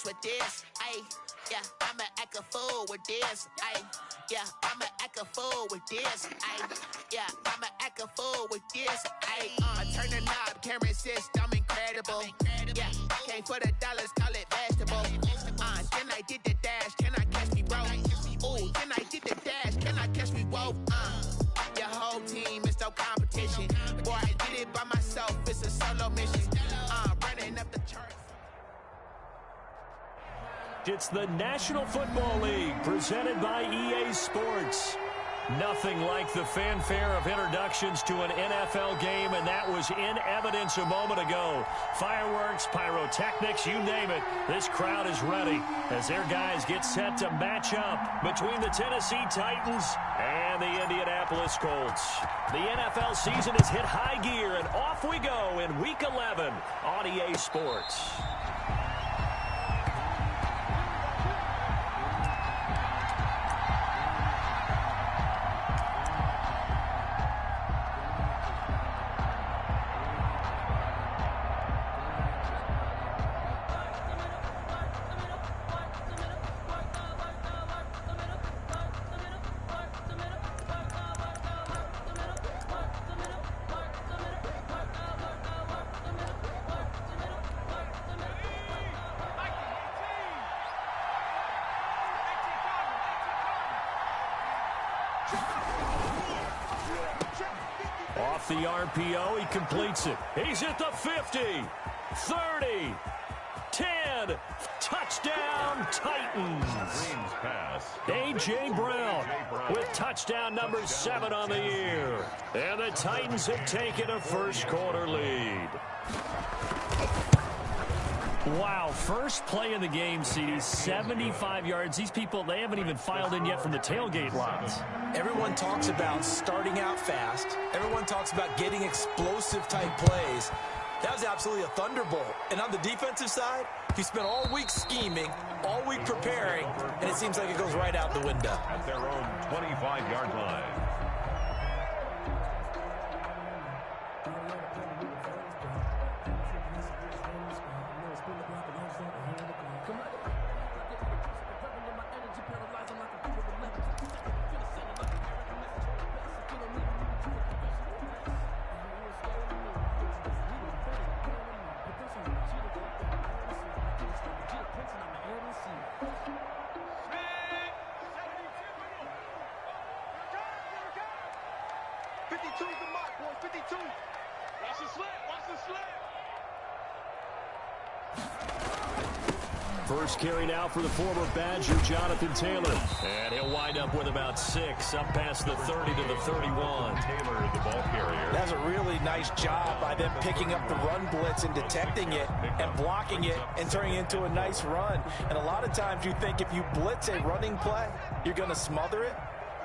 bitch with this. Ayy, yeah, I'ma act a fool with this. Ayy, yeah, I'ma act a fool with this. Ayy, yeah, I'ma act a fool with this. Ayy, I turn the knob, camera assist, I'm incredible. Yeah, came for the dollars, call it vegetable. Then I did the dash, can I catch me, bro? Ooh, then I did the dash, can I catch me, whoa? Your whole team is no competition. Boy, I did it by myself, it's a solo mission. Running up the charts. It's the National Football League presented by EA Sports. Nothing like the fanfare of introductions to an NFL game, and that was in evidence a moment ago. Fireworks, pyrotechnics, you name it. This crowd is ready as their guys get set to match up between the Tennessee Titans and the Indianapolis Colts. The NFL season has hit high gear, and off we go in Week 11 on EA Sports. Off the RPO, he completes it. He's at the 50, 30, 10, touchdown Titans. A.J. Brown with touchdown number 7 on the year. And the Titans have taken a first quarter lead. Wow, first play in the game, CD, 75 yards. These people, they haven't even filed in yet from the tailgate lines. Everyone talks about starting out fast. Everyone talks about getting explosive-type plays. That was absolutely a thunderbolt. And on the defensive side, he spent all week scheming, all week preparing, and it seems like it goes right out the window. At their own 25-yard line. First carry now for the former Badger, Jonathan Taylor. And he'll wind up with about 6, up past the 30 to the 31. Taylor, the ball carrier. That's a really nice job by them picking up the run blitz and detecting it and blocking it and turning it into a nice run. And a lot of times you think if you blitz a running play, you're going to smother it.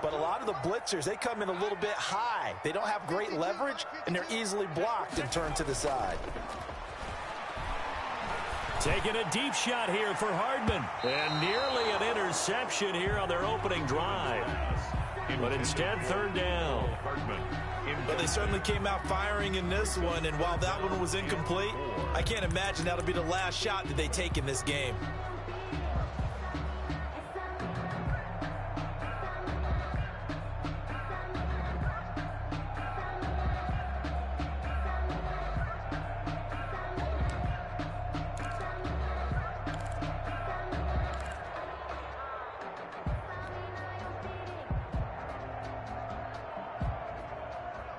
But a lot of the blitzers, they come in a little bit high. They don't have great leverage, and they're easily blocked and turned to the side. Taking a deep shot here for Hardman. And nearly an interception here on their opening drive. But instead, third down. But they certainly came out firing in this one, and while that one was incomplete, I can't imagine that'll be the last shot that they take in this game.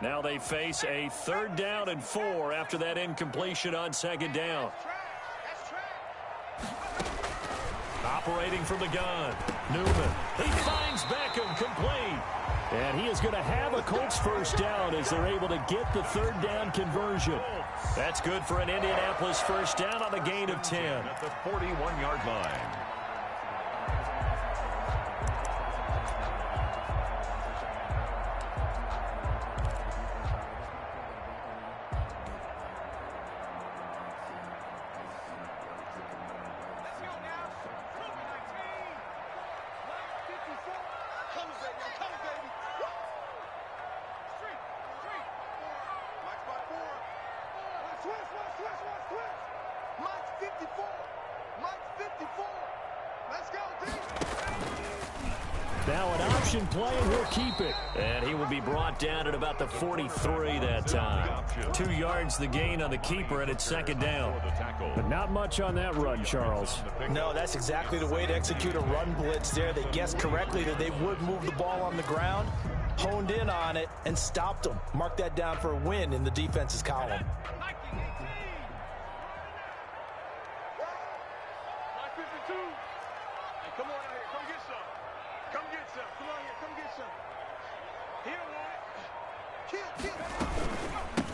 Now they face a 3rd down and 4 after that incompletion on 2nd down. Operating from the gun, Newman. He finds Beckham complete. And he is going to have a Colts first down as they're able to get the 3rd down conversion. That's good for an Indianapolis first down on a gain of 10. At the 41-yard line. Now an option play, and he'll keep it. And he will be brought down at about the 43 that time. 2 yards the gain on the keeper, and it's second down. But not much on that run, Charles. No, that's exactly the way to execute a run blitz there. They guessed correctly that they would move the ball on the ground, honed in on it, and stopped them. Mark that down for a win in the defense's column.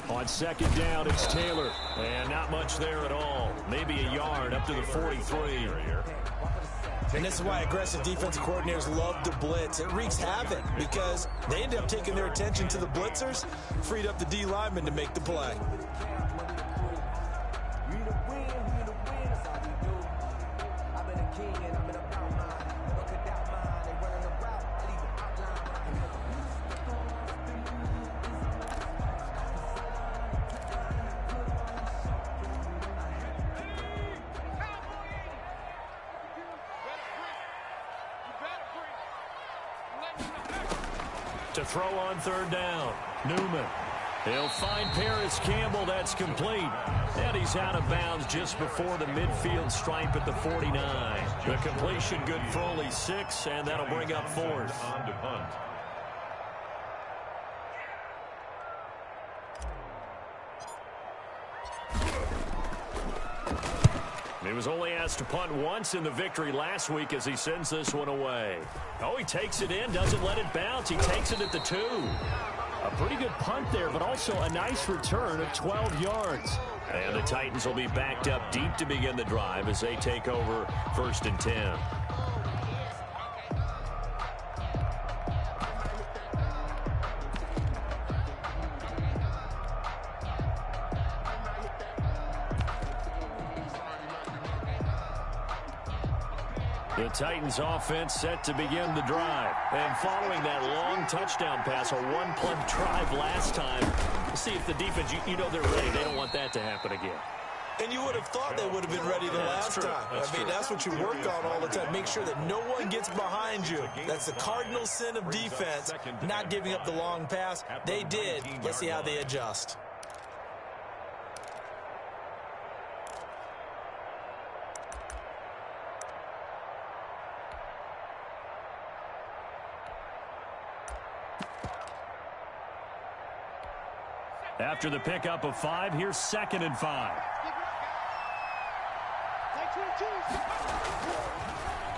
On second down, it's Taylor. And not much there at all. Maybe a yard up to the 43. And this is why aggressive defensive coordinators love to blitz. It wreaks havoc because they end up taking their attention to the blitzers, freed up the D lineman to make the play. To throw on third down, Newman. He'll find Paris Campbell. That's complete. And he's out of bounds just before the midfield stripe at the 49. The completion good for only 6, and that'll bring up fourth. On to punt. He was only asked to punt once in the victory last week as he sends this one away. Oh, he takes it in, doesn't let it bounce. He takes it at the 2. A pretty good punt there, but also a nice return of 12 yards. And the Titans will be backed up deep to begin the drive as they take over 1st and 10. The Titans offense set to begin the drive. And following that long touchdown pass, a one-play drive last time, we'll see if the defense, you know they're ready. They don't want that to happen again. And you would have thought they would have been ready the last time. I mean, that's what you work on all the time. Make sure that no one gets behind you. That's the cardinal sin of defense, not giving up the long pass. They did. Let's see how they adjust. After the pickup of 5, here's 2nd and 5.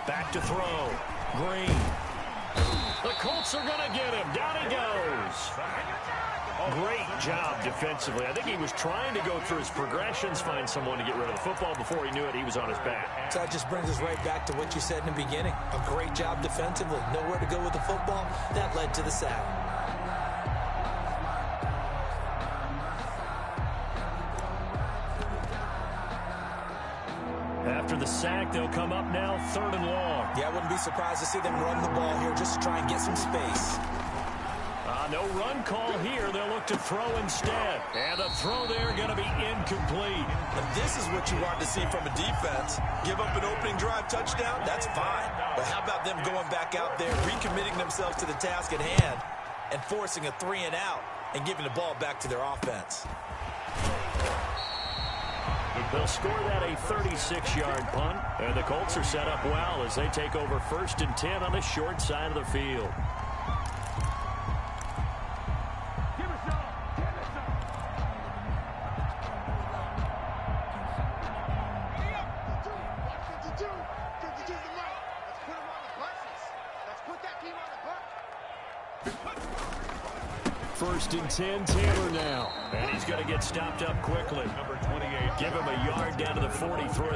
Back to throw. Green. The Colts are going to get him. Down he goes. Great job defensively. I think he was trying to go through his progressions, find someone to get rid of the football. Before he knew it, he was on his back. So that just brings us right back to what you said in the beginning. A great job defensively. Nowhere to go with the football. That led to the sack. After the sack, they'll come up now 3rd and long. Yeah, I wouldn't be surprised to see them run the ball here just to try and get some space. No run call here. They'll look to throw instead. And the throw there going to be incomplete. And this is what you want to see from a defense. Give up an opening drive touchdown, that's fine. But how about them going back out there, recommitting themselves to the task at hand, and forcing a 3 and out, and giving the ball back to their offense. They'll score that a 36-yard punt. And the Colts are set up well as they take over 1st and 10 on the short side of the field. First and 10, Taylor now. And he's going to get stopped up quickly. Number 28. Give him a yard down to the 43.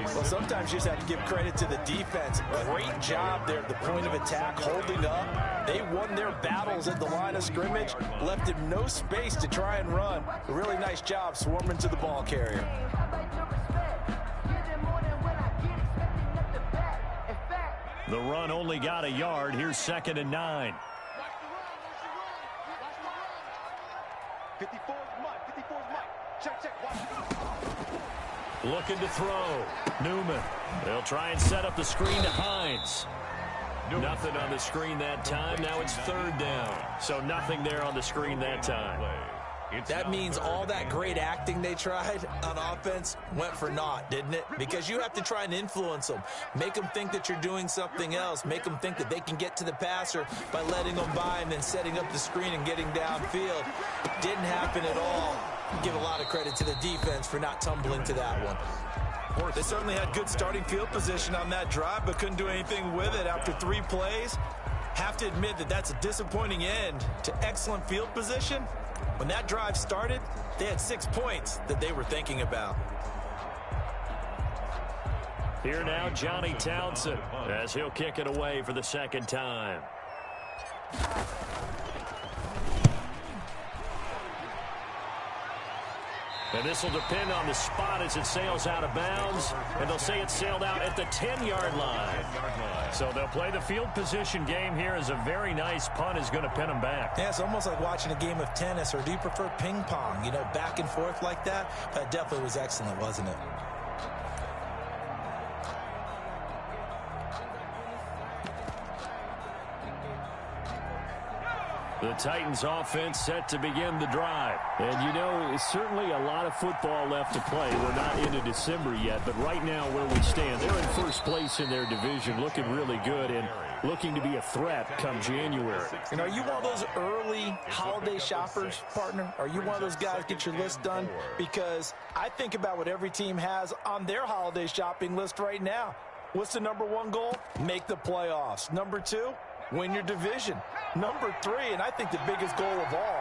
Well, sometimes you just have to give credit to the defense. Great job there at the point of attack, holding up. They won their battles at the line of scrimmage, left him no space to try and run. A really nice job swarming to the ball carrier. The run only got a yard. Here's 2nd and 9. 54's Mike. 54's Mike. Check, check. Watch. Looking to throw. Newman. They'll try and set up the screen to Hines. Nothing on the screen that time. Now it's third down. So nothing there on the screen that time. That means all that great acting they tried on offense went for naught, didn't it? Because you have to try and influence them. Make them think that you're doing something else. Make them think that they can get to the passer by letting them by and then setting up the screen and getting downfield. Didn't happen at all. Give a lot of credit to the defense for not tumbling to that one. They certainly had good starting field position on that drive, but couldn't do anything with it after 3 plays. Have to admit that that's a disappointing end to excellent field position. When that drive started, they had 6 points that they were thinking about. Here now, Johnny Townsend, as he'll kick it away for the second time. And this will depend on the spot as it sails out of bounds. And they'll say it sailed out at the 10-yard line. So they'll play the field position game here as a very nice punt is going to pin them back. Yeah, it's almost like watching a game of tennis, or do you prefer ping pong? You know, back and forth like that? That definitely was excellent, wasn't it? The Titans offense set to begin the drive. And, you know, it's certainly a lot of football left to play. We're not into December yet, but right now where we stand, they're in first place in their division, looking really good and looking to be a threat come January. And are you one of those early holiday shoppers, partner? Are you one of those guys get your list done? Because I think about what every team has on their holiday shopping list right now. What's the #1 goal? Make the playoffs. #2, win your division. #3, and I think the biggest goal of all,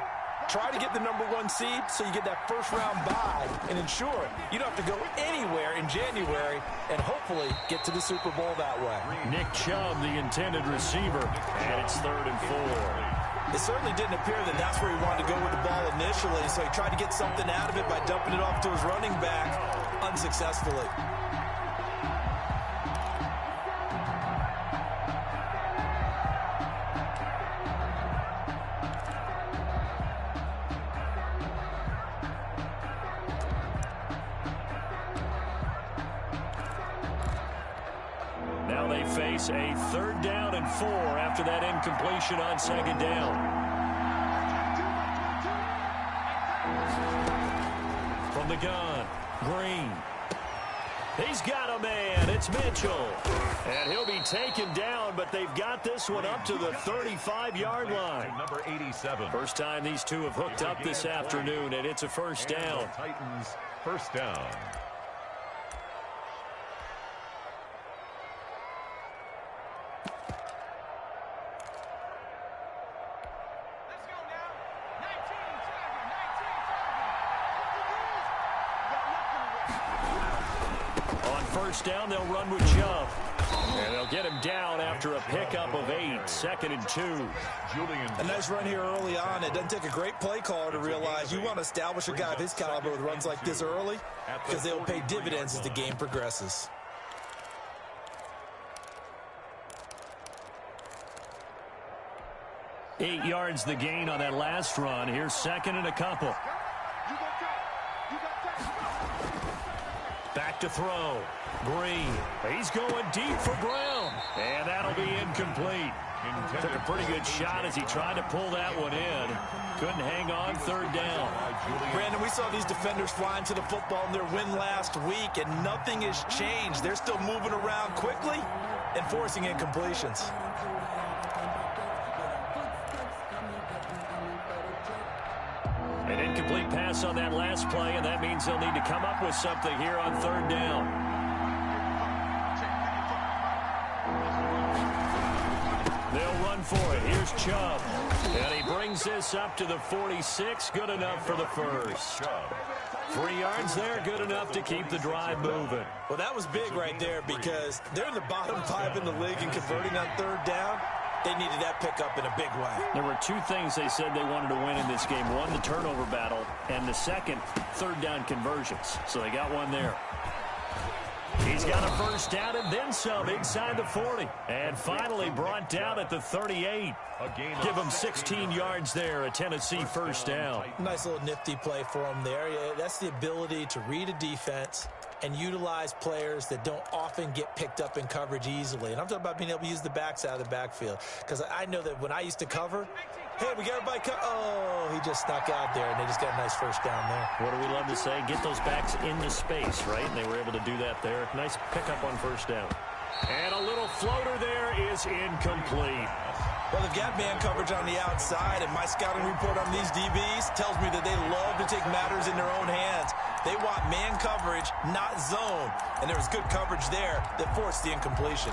try to get the #1 seed so you get that first-round bye and ensure you don't have to go anywhere in January and hopefully get to the Super Bowl that way. Nick Chubb, the intended receiver, and it's 3rd and 4. It certainly didn't appear that that's where he wanted to go with the ball initially, so he tried to get something out of it by dumping it off to his running back unsuccessfully. Face a 3rd down and 4 after that incompletion on 2nd down. From the gun, Green. He's got a man. It's Mitchell. And he'll be taken down, but they've got this one up to the 35-yard line. Number 87. First time these two have hooked up this afternoon, and it's a first down. Titans, first down. First down, they'll run with Chubb. And they'll get him down after a pickup of 8, 2nd and 2. A nice run here early on. It doesn't take a great play caller to realize you want to establish a guy of his caliber with runs like this early because they will pay dividends as the game progresses. Eight yards the gain on that last run. Here's 2nd and a couple. Back to throw. Green. He's going deep for Brown. And that'll be incomplete. Took a pretty good shot as he tried to pull that one in. Couldn't hang on, 3rd down. Brandon, we saw these defenders flying to the football in their win last week, and nothing has changed. They're still moving around quickly and forcing incompletions. An incomplete pass on that last play, and that means they'll need to come up with something here on 3rd down. They'll run for it. Here's Chubb. And he brings this up to the 46. Good enough for the first. 3 yards there, good enough to keep the drive moving. Well, that was big right there because they're in the bottom 5 in the league and converting on 3rd down. They needed that pickup in a big way. There were 2 things they said they wanted to win in this game. One, the turnover battle, and the second, 3rd down conversions. So they got one there. He's got a first down and then some inside the 40. And finally brought down at the 38. Give him 16 yards there, a Tennessee first down. Nice little nifty play for him there. That's the ability to read a defense and utilize players that don't often get picked up in coverage easily. And I'm talking about being able to use the backs out of the backfield. Because I know that when I used to cover, hey, we got everybody oh, he just snuck out there, and they just got a nice first down there. What do we love to say? Get those backs into space, right? And they were able to do that there. Nice pickup on first down. And a little floater there is incomplete. Well, they've got man coverage on the outside, and my scouting report on these DBs tells me that they love to take matters in their own hands. They want man coverage, not zone. And there was good coverage there that forced the incompletion.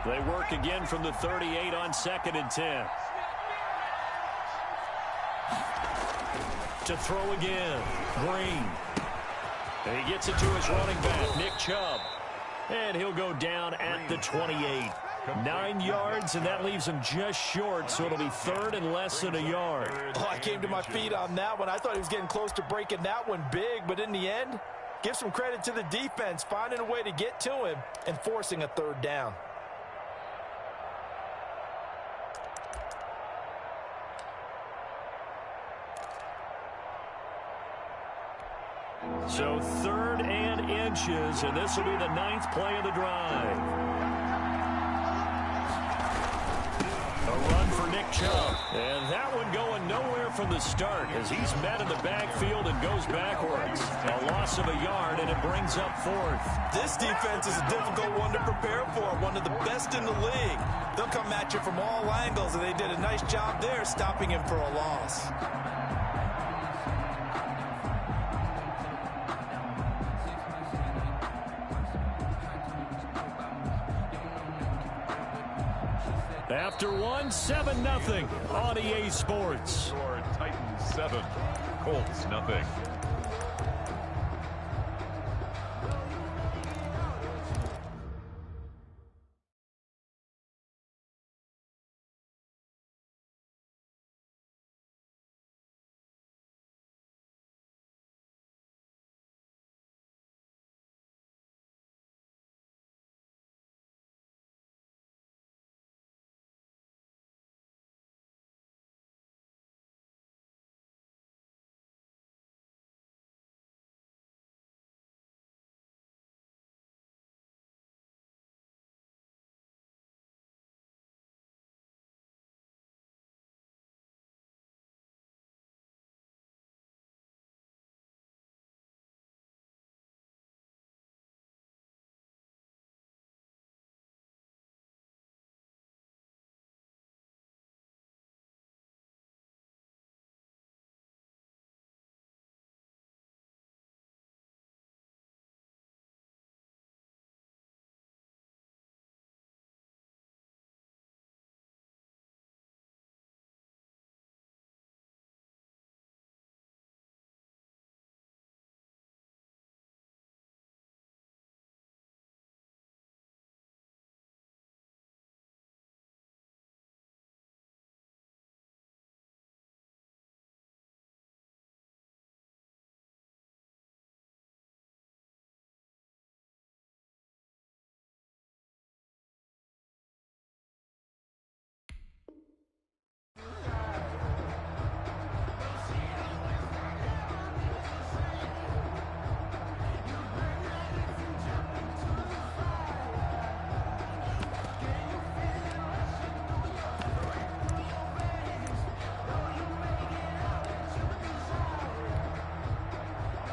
They work again from the 38 on 2nd and 10. To throw again, Green. And he gets it to his running back, Nick Chubb. And he'll go down at the 28. 9 yards, and that leaves him just short, so it'll be 3rd and less than a yard. Oh, I came to my feet on that one. I thought he was getting close to breaking that one big, but in the end, give some credit to the defense, finding a way to get to him and forcing a 3rd down. So 3rd and inches, and this will be the 9th play of the drive. A run for Nick Chubb. And that one going nowhere from the start as he's met in the backfield and goes backwards. A loss of a yard, and it brings up 4th. This defense is a difficult one to prepare for, one of the best in the league. They'll come at you from all angles, and they did a nice job there stopping him for a loss. After 7-0 on EA Sports. Titans 7, Colts nothing.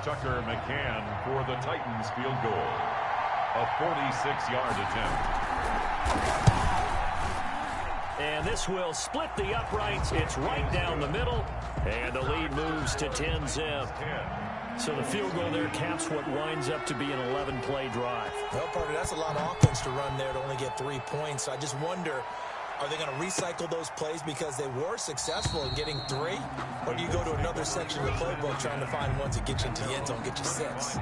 Tucker McCann for the Titans field goal. A 46-yard attempt. And this will split the uprights. It's right down the middle. And the lead moves to 10-zip. So the field goal there caps what winds up to be an 11-play drive. Well, Parker, that's a lot of offense to run there to only get 3 points. So I just wonder, are they going to recycle those plays because they were successful in getting 3? Or do you go to another section of the playbook trying to find ones that get you into the end zone, get you 6?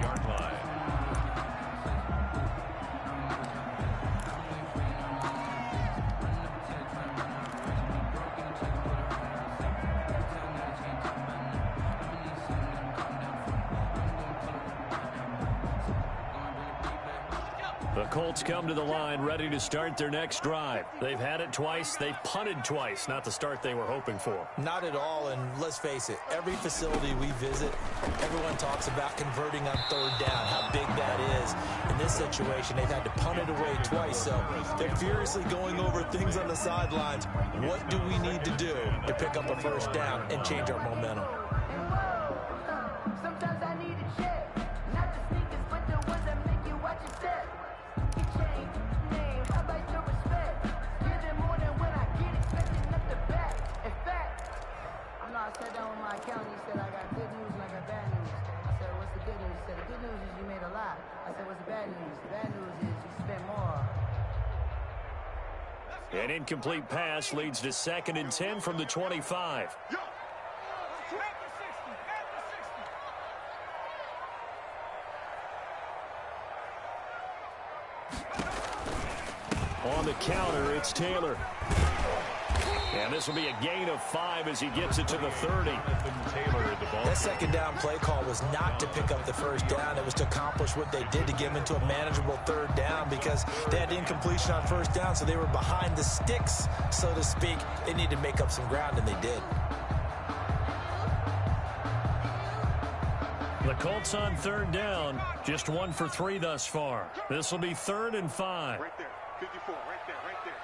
The Colts come to the line ready to start their next drive. They've had it twice. They've punted twice. Not the start they were hoping for. Not at all, and let's face it, every facility we visit, everyone talks about converting on third down, how big that is. In this situation, they've had to punt it away twice, so they're furiously going over things on the sidelines. What do we need to do to pick up a first down and change our momentum? Sometimes I need a check, not the sneakers, but the ones that make you watch your step. Change name, how about your respect? Get it more than when I get expecting up the back. In fact, I sat down with my accountant. He said I got good news and I got bad news. I said, what's the good news? He said, the good news is you made a lot. I said, what's the bad news? The bad news is you spent more. An incomplete pass leads to 2nd and 10 from the 25. On the counter, it's Taylor. And this will be a gain of 5 as he gets it to the 30. That second down play call was not to pick up the first down. It was to accomplish what they did to get them into a manageable third down because they had incompletion on first down, so they were behind the sticks, so to speak. They needed to make up some ground, and they did. The Colts on third down, just 1 for 3 thus far. This will be 3rd and 5. Right there, 54, right there,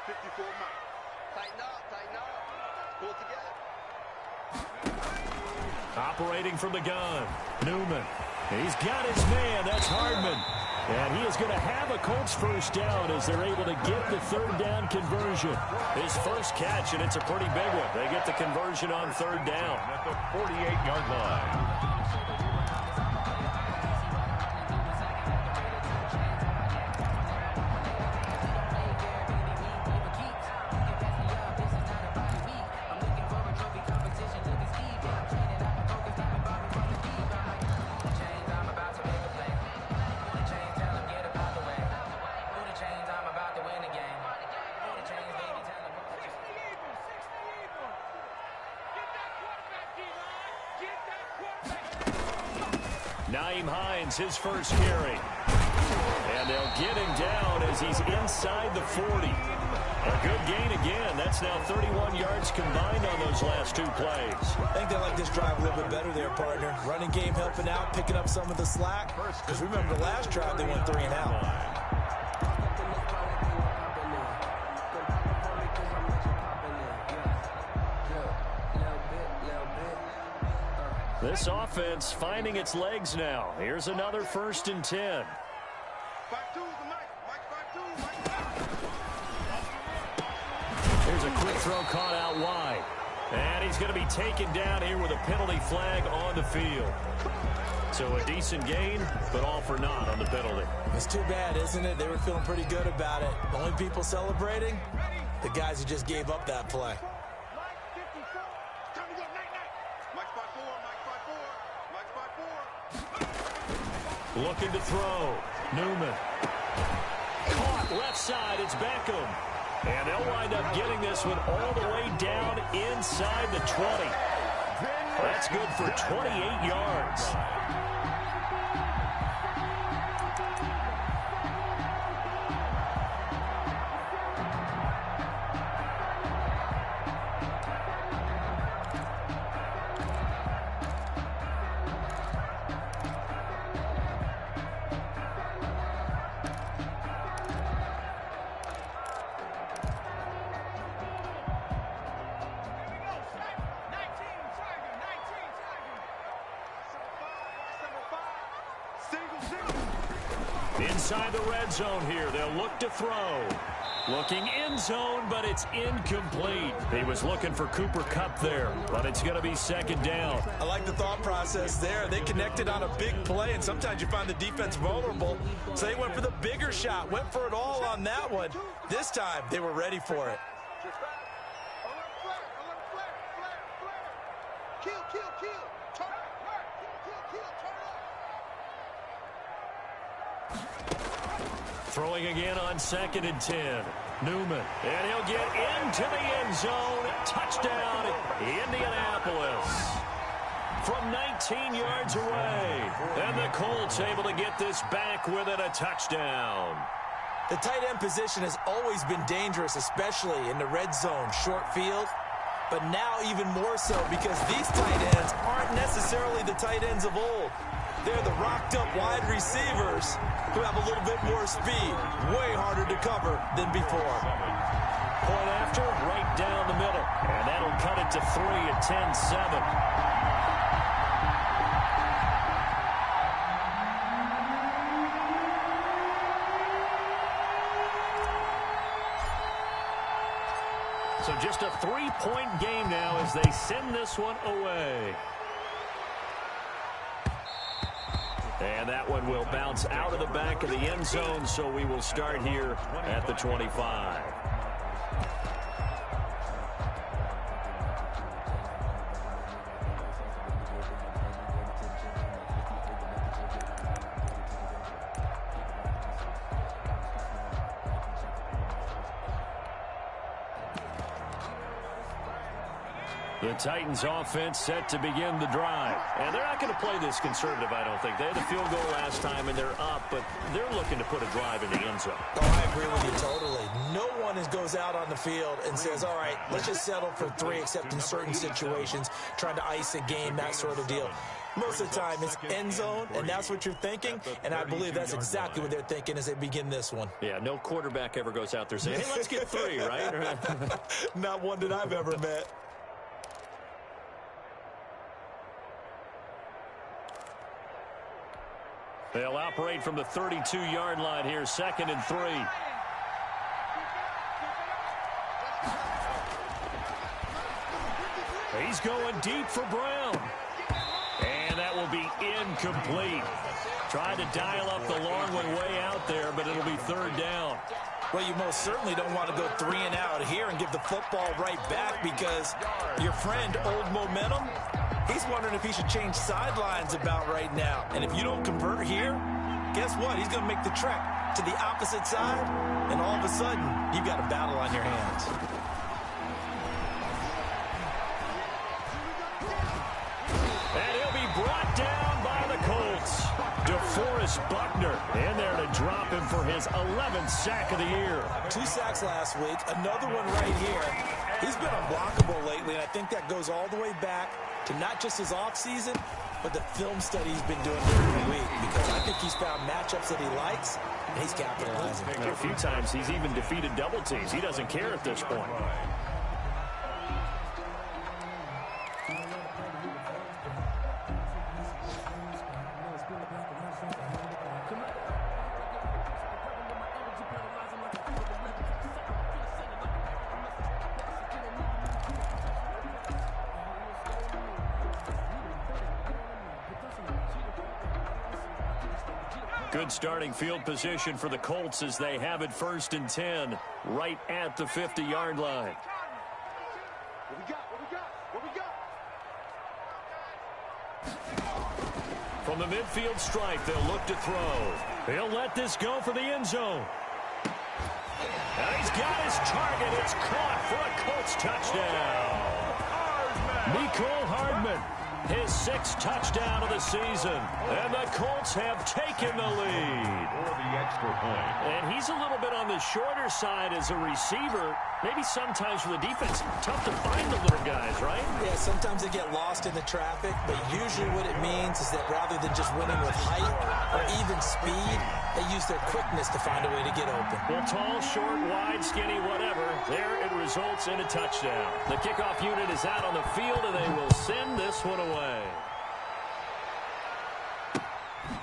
54 Mike. Tighten up, pull together. Operating from the gun, Newman. He's got his man, that's Hardman. And he is going to have a Colts first down as they're able to get the third down conversion. His first catch, and it's a pretty big one. They get the conversion on third down. At the 48-yard line. His first carry. And they'll get him down as he's inside the 40. A good gain again. That's now 31 yards combined on those last 2 plays. I think they like this drive a little bit better there, partner. Running game helping out, picking up some of the slack. Because remember the last drive, they went 3 and out. This offense finding its legs now. Here's another 1st and 10. Here's a quick throw caught out wide. And he's going to be taken down here with a penalty flag on the field. So a decent gain, but all for naught on the penalty. It's too bad, isn't it? They were feeling pretty good about it. The only people celebrating, the guys who just gave up that play. Looking to throw. Newman. Caught left side. It's Beckham. And they'll wind up getting this one all the way down inside the 20. That's good for 28 yards. Inside the red zone here, they'll look to throw. Looking end zone, but it's incomplete. He was looking for Cooper Kupp there, but it's going to be 2nd down. I like the thought process there. They connected on a big play, and sometimes you find the defense vulnerable. So they went for the bigger shot, went for it all on that one. This time, they were ready for it. Throwing again on 2nd and 10. Newman. And he'll get into the end zone. Touchdown, Indianapolis. From 19 yards away. And the Colts able to get this back within a touchdown. The tight end position has always been dangerous, especially in the red zone, short field. But now even more so because these tight ends aren't necessarily the tight ends of old. They're the rocked-up wide receivers who have a little bit more speed. Way harder to cover than before. Point after, right down the middle. And that'll cut it to 3 at 10-7. So just a 3-point game now as they send this one away. And that one will bounce out of the back of the end zone, so we will start here at the 25. The Titans offense set to begin the drive. And they're not going to play this conservative, I don't think. They had a field goal last time, and they're up, but they're looking to put a drive in the end zone. Oh, I agree with you totally. No one goes out on the field and says, all right, let's just settle for 3, except in certain situations, trying to ice a game, that sort of deal. Most of the time, it's end zone, and that's what you're thinking, and I believe that's exactly what they're thinking as they begin this one. Yeah, no quarterback ever goes out there saying, hey, let's get 3, right? Not one that I've ever met. They'll operate from the 32-yard line here, 2nd and 3. He's going deep for Brown. And that will be incomplete. Tried to dial up the long one way out there, but it'll be 3rd down. Well, you most certainly don't want to go 3 and out here and give the football right back because your friend, Old Momentum, he's wondering if he should change sidelines about right now. And if you don't convert here, guess what? He's going to make the trek to the opposite side, and all of a sudden, you've got a battle on your hands. And he'll be brought down by the Colts. DeForest Buckner in there to drop him for his 11th sack of the year. 2 sacks last week, another one right here. He's been unblockable lately, and I think that goes all the way back to not just his offseason, but the film study he's been doing during the week, because I think he's found matchups that he likes, and he's capitalizing. A few times he's even defeated double teams. He doesn't care at this point. Good starting field position for the Colts as they have it 1st and 10 right at the 50-yard line. From the midfield stripe, they'll look to throw. He'll let this go for the end zone. And he's got his target. It's caught for a Colts touchdown. Mecole Hardman, his 6th touchdown of the season. And the Colts have taken the lead. For the extra point. And he's a little bit on the shorter side as a receiver. Maybe sometimes for the defense, tough to find the little guys, right? Yeah, sometimes they get lost in the traffic, but usually what it means is that rather than just winning with height or even speed, they use their quickness to find a way to get open. Well, tall, short, wide, skinny, whatever, there it results in a touchdown. The kickoff unit is out on the field, and they will send this one away.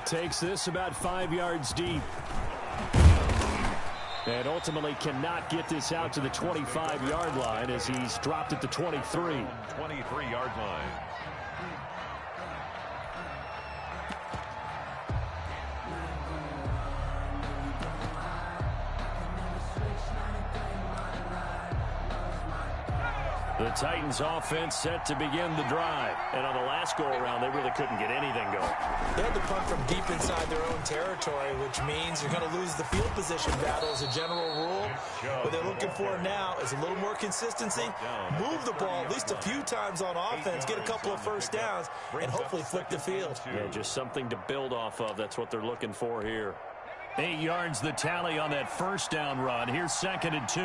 Takes this about 5 yards deep. And ultimately cannot get this out to the 25-yard line as he's dropped at the 23. 23-yard line. The Titans offense set to begin the drive. And on the last go-around, they really couldn't get anything going. They had to punt from deep inside their own territory, which means you're going to lose the field position battle as a general rule. What they're looking for now is a little more consistency, move the ball at least a few times on offense, get a couple of first downs, and hopefully flip the field. Yeah, just something to build off of. That's what they're looking for here. 8 yards the tally on that first down run. Here's 2nd and 2.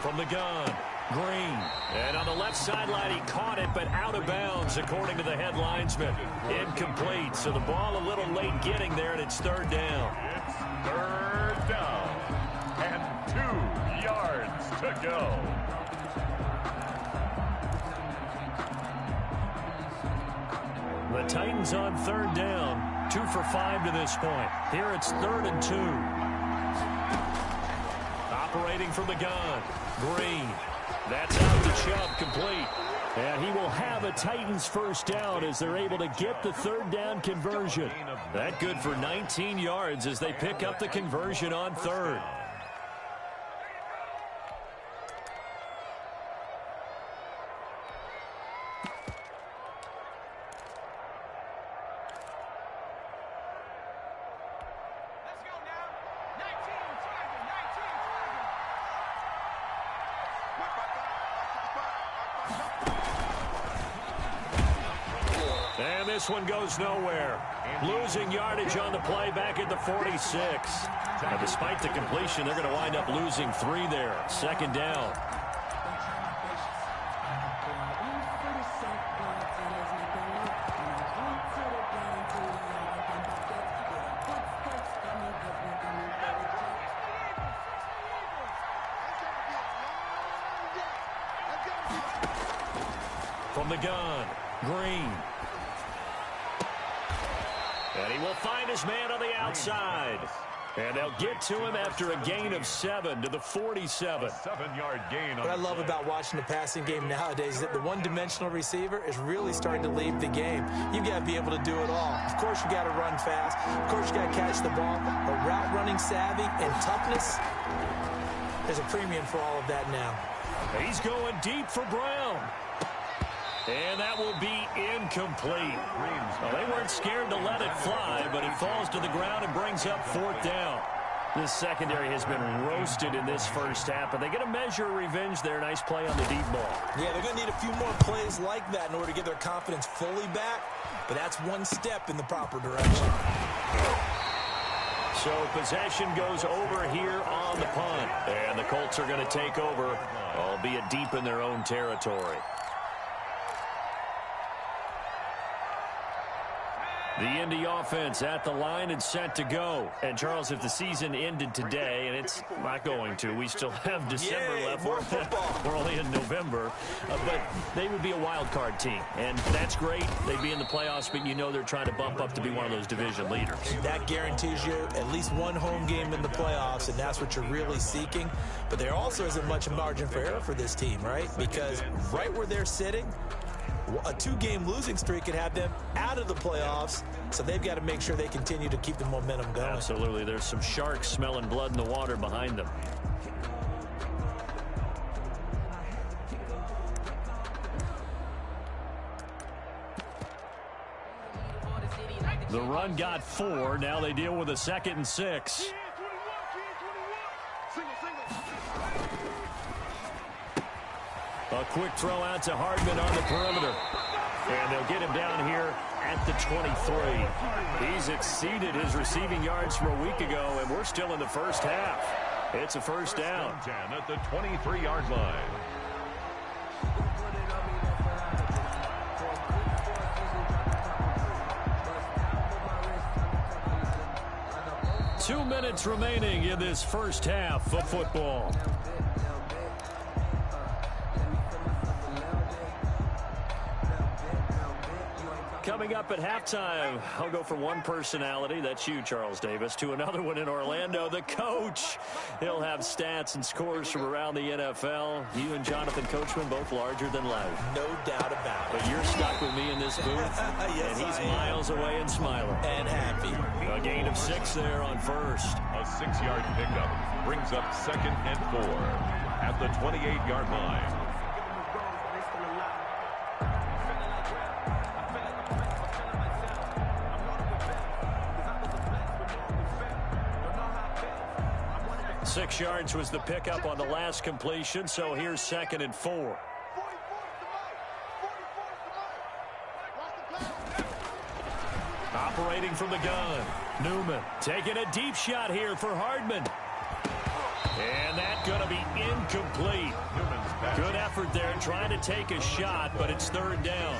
From the gun, Green. And on the left sideline, he caught it, but out of bounds, according to the head linesman. Incomplete, so the ball a little late getting there, and it's 3rd down. It's 3rd down and 2 yards to go. The Titans on 3rd down, 2 for 5 to this point. Here it's 3rd and 2. Operating from the gun, Green. That's out to Chubb, complete. And he will have a Titans first down as they're able to get the 3rd down conversion. That good for 19 yards as they pick up the conversion on 3rd. And this one goes nowhere. Losing yardage on the play back at the 46. Now, despite the completion, they're going to wind up losing 3 there. 2nd down. From the gun, Green. And he will find his man on the outside. And they'll get to him after a gain of 7 to the 47. 7-yard gain. What I love about watching the passing game nowadays is that the one-dimensional receiver is really starting to leave the game. You've got to be able to do it all. Of course, you got to run fast. Of course, you got to catch the ball. But route running savvy and toughness, there's a premium for all of that now. He's going deep for Brown. And that will be incomplete. Well, they weren't scared to let it fly, but it falls to the ground and brings up 4th down. This secondary has been roasted in this first half, but they get a measure of revenge there. Nice play on the deep ball. Yeah, they're going to need a few more plays like that in order to get their confidence fully back, but that's one step in the proper direction. So possession goes over here on the punt, and the Colts are going to take over, albeit deep in their own territory. The Indy offense at the line and set to go. And, Charles, if the season ended today, and it's not going to, we still have December left. We're only in November. But they would be a wild card team. And that's great. They'd be in the playoffs, but you know they're trying to bump up to be one of those division leaders. That guarantees you at least one home game in the playoffs, and that's what you're really seeking. But there also isn't much margin for error for this team, right? Because right where they're sitting, a 2-game losing streak could have them out of the playoffs, so they've got to make sure they continue to keep the momentum going. Absolutely. There's some sharks smelling blood in the water behind them. The run got 4. Now they deal with a 2nd and 6. A quick throw out to Hardman on the perimeter. And they'll get him down here at the 23. He's exceeded his receiving yards from a week ago, and we're still in the first half. It's a first down. 10 at the 23-yard line. Two minutes remaining in this first half of football. Coming up at halftime, I'll go from one personality, that's you, Charles Davis, to another one in Orlando, the coach. He'll have stats and scores from around the NFL. You and Jonathan Coachman, both larger than life. No doubt about it. But you're stuck with me in this booth, yes, and he's miles away and smiling. And happy. A gain of 6 there on first. A 6-yard pickup brings up 2nd and 4 at the 28-yard line. Six yards was the pickup on the last completion, so here's 2nd and 4. operating from the gun. Newman taking a deep shot here for Hardman. And that's going to be incomplete. Good effort there trying to take a shot, but it's third down.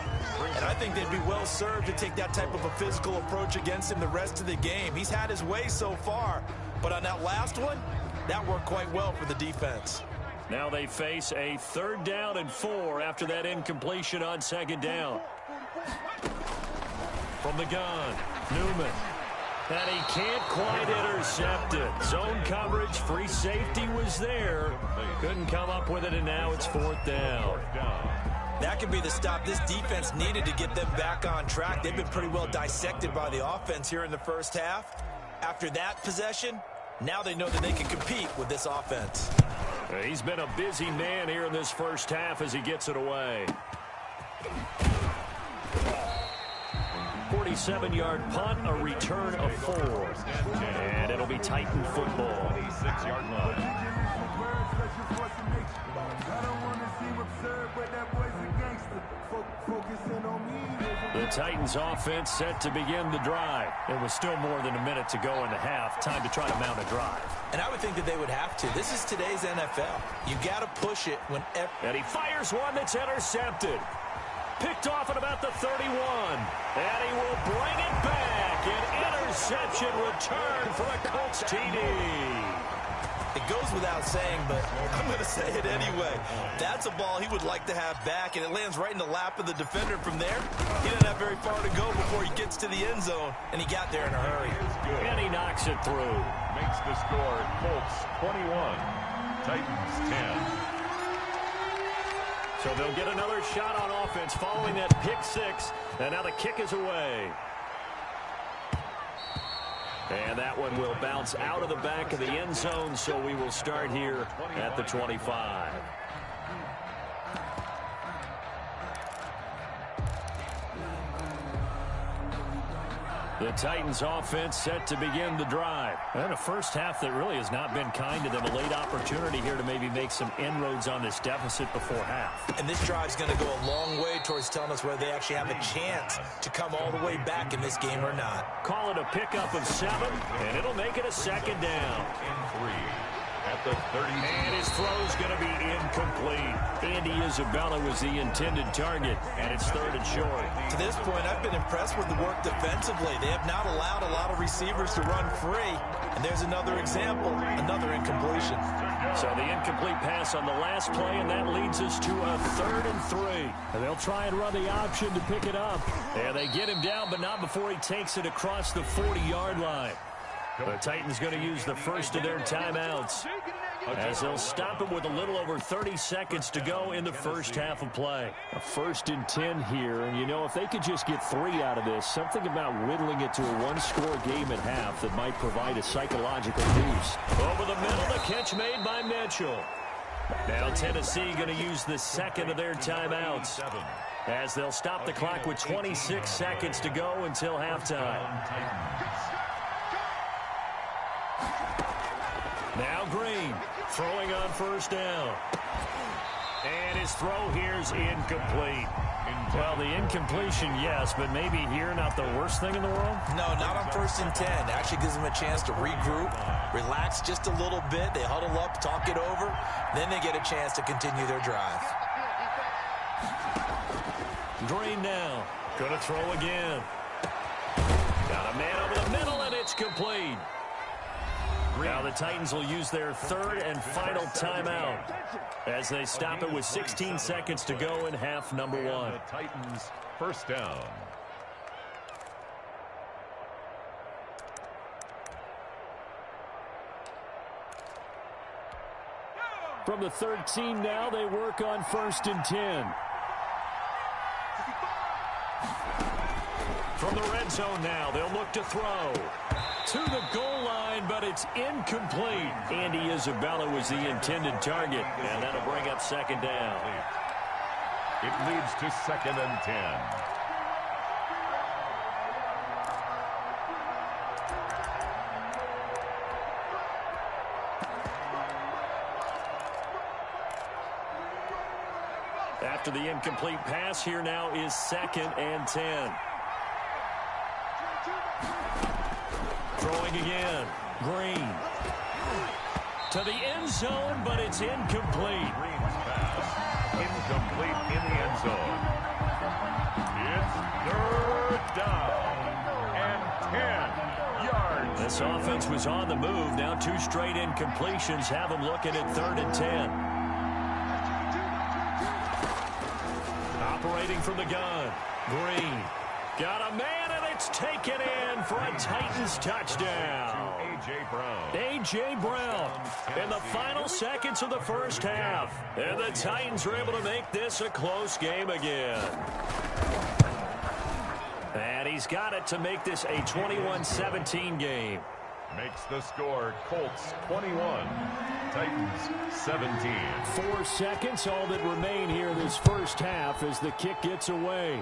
And I think they'd be well served to take that type of a physical approach against him the rest of the game. He's had his way so far, but on that last one, that worked quite well for the defense. Now they face a 3rd down and 4 after that incompletion on 2nd down. From the gun, Newman. And he can't quite intercept it. Zone coverage, free safety was there. Couldn't come up with it, and now it's 4th down. That could be the stop this defense needed to get them back on track. They've been pretty well dissected by the offense here in the first half. After that possession, now they know that they can compete with this offense. He's been a busy man here in this first half as he gets it away. 47-yard punt, a return of 4. And it'll be Titan football. 26-yard line. The Titans offense set to begin the drive. There was still more than a minute to go in the half. Time to try to mount a drive. And I would think that they would have to. This is today's NFL. You got to push it whenever. And he fires one that's intercepted. Picked off at about the 31. And he will bring it back. An interception return for a Colts TD. It goes without saying, but I'm going to say it anyway. That's a ball he would like to have back, and it lands right in the lap of the defender from there. He didn't have very far to go before he gets to the end zone, and he got there in a hurry. And he knocks it through. Makes the score Colts 21, Titans 10. So they'll get another shot on offense following that pick 6, and now the kick is away. And that one will bounce out of the back of the end zone, so we will start here at the 25. The Titans offense set to begin the drive. And a first half that really has not been kind to them. A late opportunity here to maybe make some inroads on this deficit before half. And this drive's going to go a long way towards telling us whether they actually have a chance to come all the way back in this game or not. Call it a pickup of 7, and it'll make it a 2nd down. In 3 at the 30. And his throw's going to be incomplete. Andy Isabella was the intended target, and it's 3rd and short. To this point, I've been impressed with the work defensively. They have not allowed a lot of receivers to run free. And there's another example, another incompletion. So the incomplete pass on the last play, and that leads us to a 3rd and 3. And they'll try and run the option to pick it up. And they get him down, but not before he takes it across the 40-yard line. The Titans going to use the first of their timeouts as they'll stop him with a little over 30 seconds to go in the first half of play. A 1st and 10 here, and you know, if they could just get 3 out of this, something about whittling it to a 1-score game at half that might provide a psychological boost. Over the middle, the catch made by Mitchell. Now Tennessee going to use the second of their timeouts as they'll stop the clock with 26 seconds to go until halftime. Now Green throwing on 1st down. And his throw here's incomplete. Well, the incompletion, yes, but maybe here not the worst thing in the world? No, not on 1st and 10. It actually gives them a chance to regroup, relax just a little bit. They huddle up, talk it over. Then they get a chance to continue their drive. Green now. Going to throw again. Got a man over the middle, and it's complete. Now the Titans will use their 3rd and final timeout as they stop it with 16 seconds to go in half number 1. The Titans 1st down. From the 13 now, they work on 1st and 10. From the red zone now, they'll look to throw. To the goal line, but it's incomplete. Andy Isabella was the intended target, and that'll bring up 2nd down. It leads to 2nd and 10. After the incomplete pass, here now is 2nd and 10. Throwing again. Green. To the end zone, but it's incomplete. Green's pass incomplete in the end zone. It's third down and 10 yards. This offense was on the move. Now 2 straight incompletions have them looking at 3rd and 10. Operating from the gun. Green. Got a man, and it's taken in for a Titans touchdown. A.J. Brown. A.J. Brown in the final seconds of the first half. And the Titans are able to make this a close game again. And he's got it to make this a 21-17 game. Makes the score Colts 21, Titans 17. 4 seconds, all that remain here this first half as the kick gets away.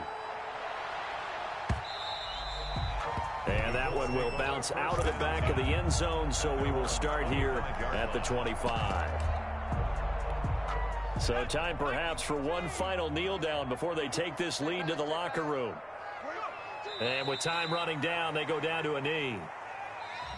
And that one will bounce out of the back of the end zone, so we will start here at the 25. So time perhaps for one final kneel down before they take this lead to the locker room. And with time running down, they go down to a knee.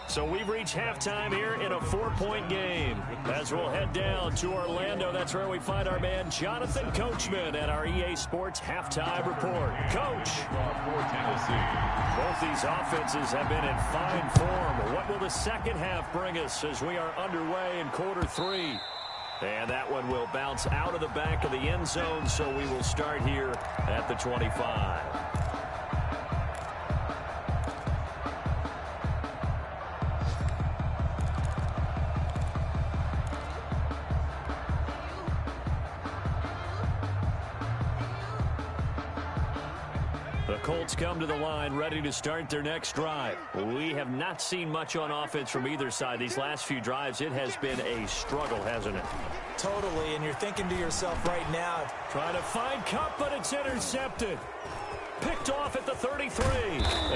So we've reached halftime here in a 4-point game. As we'll head down to Orlando, that's where we find our man Jonathan Coachman at our EA Sports Halftime Report. Coach. For Tennessee. Both these offenses have been in fine form. What will the second half bring us as we are underway in quarter 3? And that one will bounce out of the back of the end zone, so we will start here at the 25. The Colts come to the line ready to start their next drive. We have not seen much on offense from either side. These last few drives, it has been a struggle, hasn't it? Totally, and you're thinking to yourself right now. Trying to find Cup, but it's intercepted. Picked off at the 33.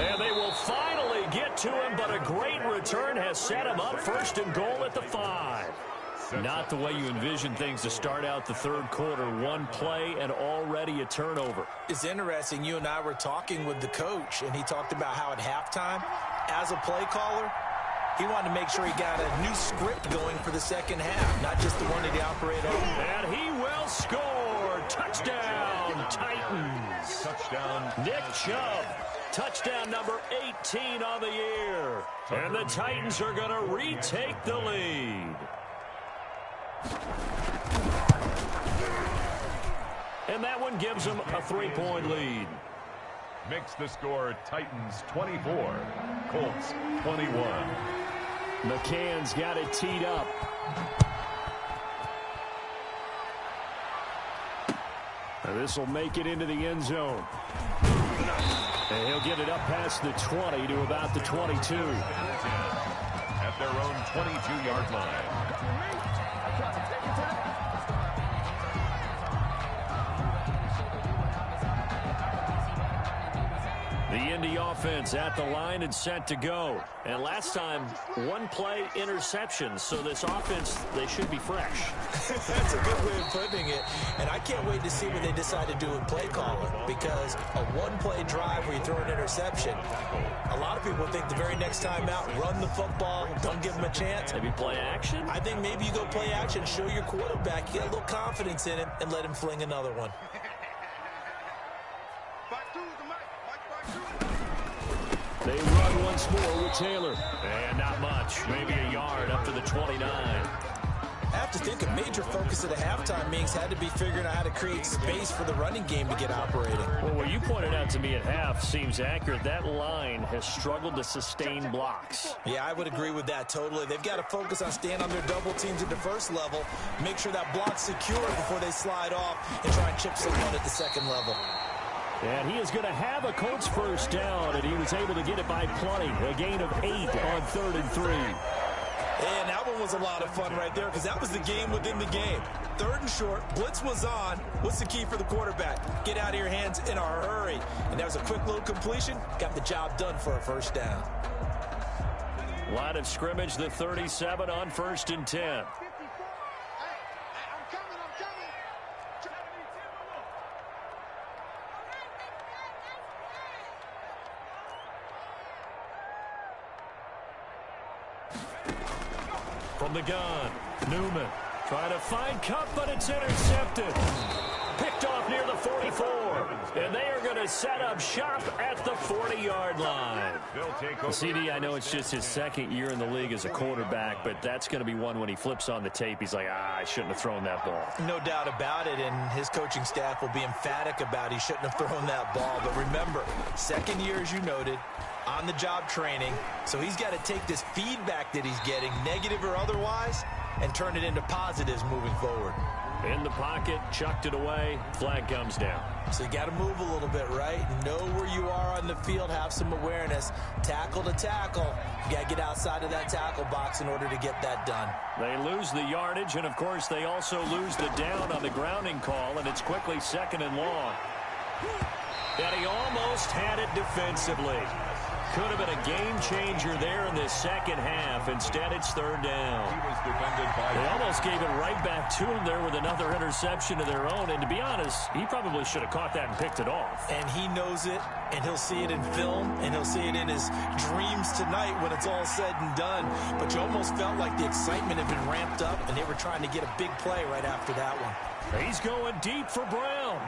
And they will finally get to him, but a great return has set him up 1st and goal at the 5. Not the way you envision things to start out the third quarter. One play and already a turnover. It's interesting. You and I were talking with the coach, and he talked about how at halftime, as a play caller, he wanted to make sure he got a new script going for the second half, not just the one that he operated on. And he will score. Touchdown, Titans. Touchdown. Nick Chubb. Touchdown number 18 on the year. And the Titans are going to retake the lead. And that one gives them a 3-point lead. Makes the score Titans 24, Colts 21. McCann's got it teed up. And this will make it into the end zone. And he'll get it up past the 20 to about the 22. At their own 22-yard line. The Indy offense at the line and set to go. And last time, one play interception. So this offense, they should be fresh. That's a good way of putting it. And I can't wait to see what they decide to do with play calling, because a one-play drive where you throw an interception, a lot of people think the very next time out, run the football, don't give them a chance. Maybe play action? I think maybe you go play action, show your quarterback, you get a little confidence in him, and let him fling another one. They run once more with Taylor. And not much. Maybe a yard up to the 29. I have to think a major focus of the halftime meetings had to be figuring out how to create space for the running game to get operating. Well, what you pointed out to me at half seems accurate. That line has struggled to sustain blocks. Yeah, I would agree with that totally. They've got to focus on staying on their double teams at the first level, make sure that block's secure before they slide off and try and chip someone at the second level. And he is going to have a Colts first down, and he was able to get it by plenty. A gain of 8 on 3rd and 3. And that one was a lot of fun right there, because that was the game within the game. 3rd and short, blitz was on. What's the key for the quarterback? Get out of your hands in a hurry. And that was a quick little completion. Got the job done for a first down. Line of scrimmage, the 37 on 1st and 10. From the gun, Newman trying to find Cup, but it's intercepted. Picked off near the 44. And they are going to set up shop at the 40-yard line. CD, I know it's just his second year in the league as a quarterback, but that's going to be one when he flips on the tape. He's like, I shouldn't have thrown that ball. No doubt about it, and his coaching staff will be emphatic about he shouldn't have thrown that ball. But remember, second year, as you noted, on-the-job training. So he's got to take this feedback that he's getting, negative or otherwise, and turn it into positives moving forward. In the pocket, chucked it away, flag comes down. So you got to move a little bit, right? Know where you are on the field, have some awareness. Tackle to tackle. You got to get outside of that tackle box in order to get that done. They lose the yardage, and of course they also lose the down on the grounding call, and it's quickly 2nd and long. And he almost had it defensively. Could have been a game changer there in this second half. Instead, it's 3rd down. They almost gave it right back to him there with another interception of their own. And to be honest, he probably should have caught that and picked it off. And he knows it, and he'll see it in film, and he'll see it in his dreams tonight when it's all said and done. But you almost felt like the excitement had been ramped up, and they were trying to get a big play right after that one. He's going deep for Brown.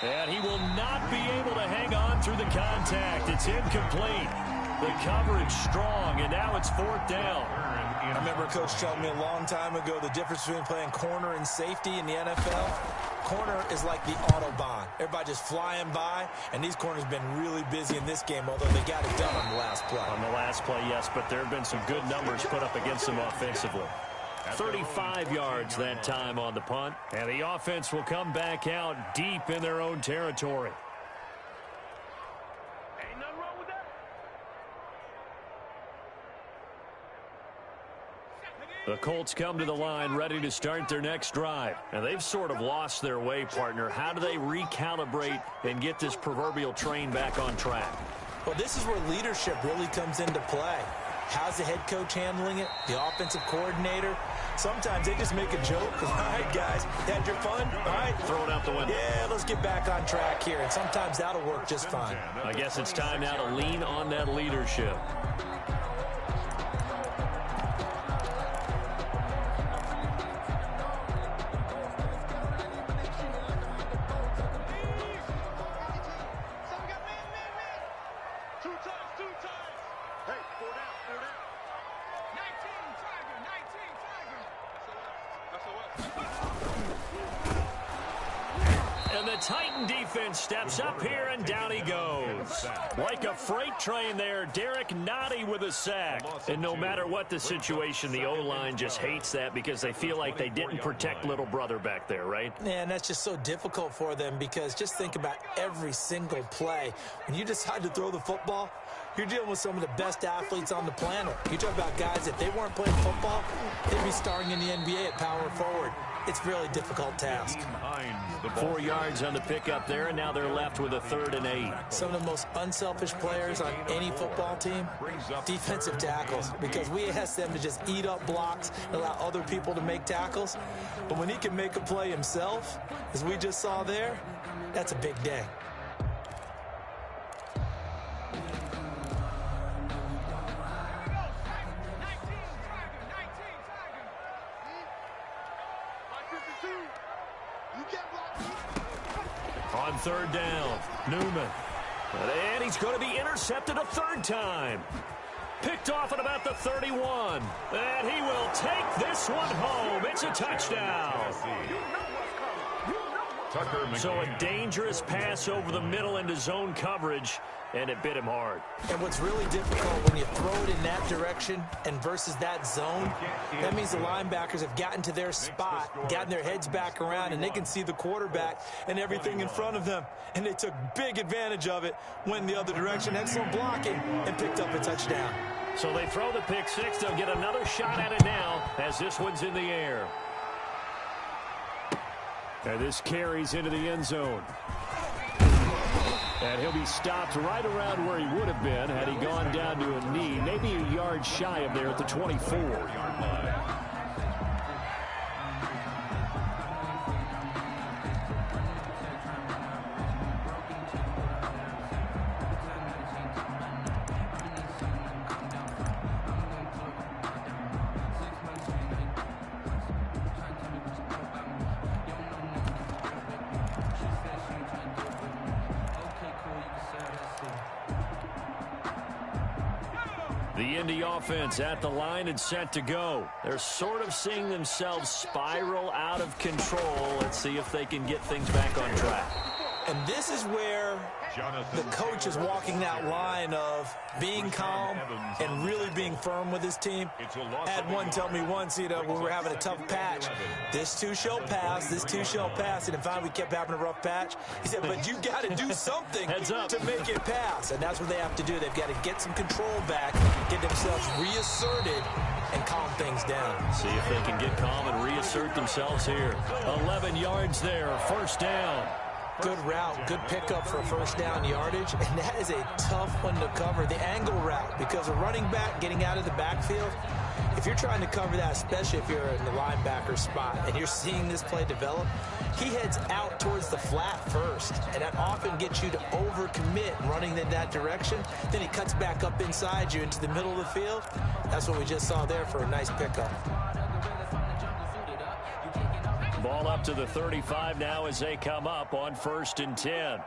And he will not be able to hang on through the contact. It's incomplete. The coverage strong, and now it's 4th down. I remember a coach telling me a long time ago the difference between playing corner and safety in the NFL. Corner is like the Autobahn. Everybody just flying by, and these corners have been really busy in this game, although they got it done on the last play. On the last play, yes, but there have been some good numbers put up against them offensively. 35 yards that time on the punt, and the offense will come back out deep in their own territory. Ain't nothing wrong with that. The Colts come to the line ready to start their next drive. And they've sort of lost their way, partner. How do they recalibrate and get this proverbial train back on track? Well, this is where leadership really comes into play. How's the head coach handling it? The offensive coordinator? Sometimes they just make a joke. All right, guys, had your fun? All right. Throw it out the window. Yeah, let's get back on track here. And sometimes that'll work just fine. I guess it's time now to lean on that leadership. Titan defense steps up here, and down he goes. Like a freight train there, Derek Nottie with a sack. And no matter what the situation, the O-line just hates that because they feel like they didn't protect little brother back there, right? Yeah, and that's just so difficult for them because just think about every single play. When you decide to throw the football, you're dealing with some of the best athletes on the planet. You talk about guys, if they weren't playing football, they'd be starring in the NBA at power forward. It's a really difficult task. 4 yards on the pickup there, and now they're left with a 3rd and 8. Some of the most unselfish players on any football team, defensive tackles, because we ask them to just eat up blocks and allow other people to make tackles. But when he can make a play himself, as we just saw there, that's a big day. On 3rd down, Newman. And he's going to be intercepted a 3rd time. Picked off at about the 31. And he will take this one home. It's a touchdown. So a dangerous pass over the middle into zone coverage, and it bit him hard. And what's really difficult when you throw it in that direction and versus that zone, that means the linebackers have gotten to their spot, gotten their heads back around, and they can see the quarterback and everything in front of them. And they took big advantage of it, went in the other direction, excellent blocking, and picked up a touchdown. So they throw the pick six. They'll get another shot at it now as this one's in the air. And this carries into the end zone. And he'll be stopped right around where he would have been had he gone down to a knee, maybe a yard shy of there at the 24. The Indy offense at the line and set to go. They're sort of seeing themselves spiral out of control. Let's see if they can get things back on track. And this is where the coach is walking that line of being calm and really being firm with his team. I had one tell me once, when we were having a tough patch, this too shall pass, this too shall pass. And finally we kept having a rough patch. He said, but you got to do something to make it pass. And that's what they have to do. They've got to get some control back, get themselves reasserted, and calm things down. See if they can get calm and reassert themselves here. 11 yards there, first down. Good route, good pickup for first down yardage, and that is a tough one to cover, the angle route, because a running back getting out of the backfield, if you're trying to cover that, especially if you're in the linebacker spot and you're seeing this play develop, he heads out towards the flat first, and that often gets you to overcommit running in that direction. Then he cuts back up inside you into the middle of the field. That's what we just saw there for a nice pickup. Ball up to the 35 now as they come up on 1st and 10.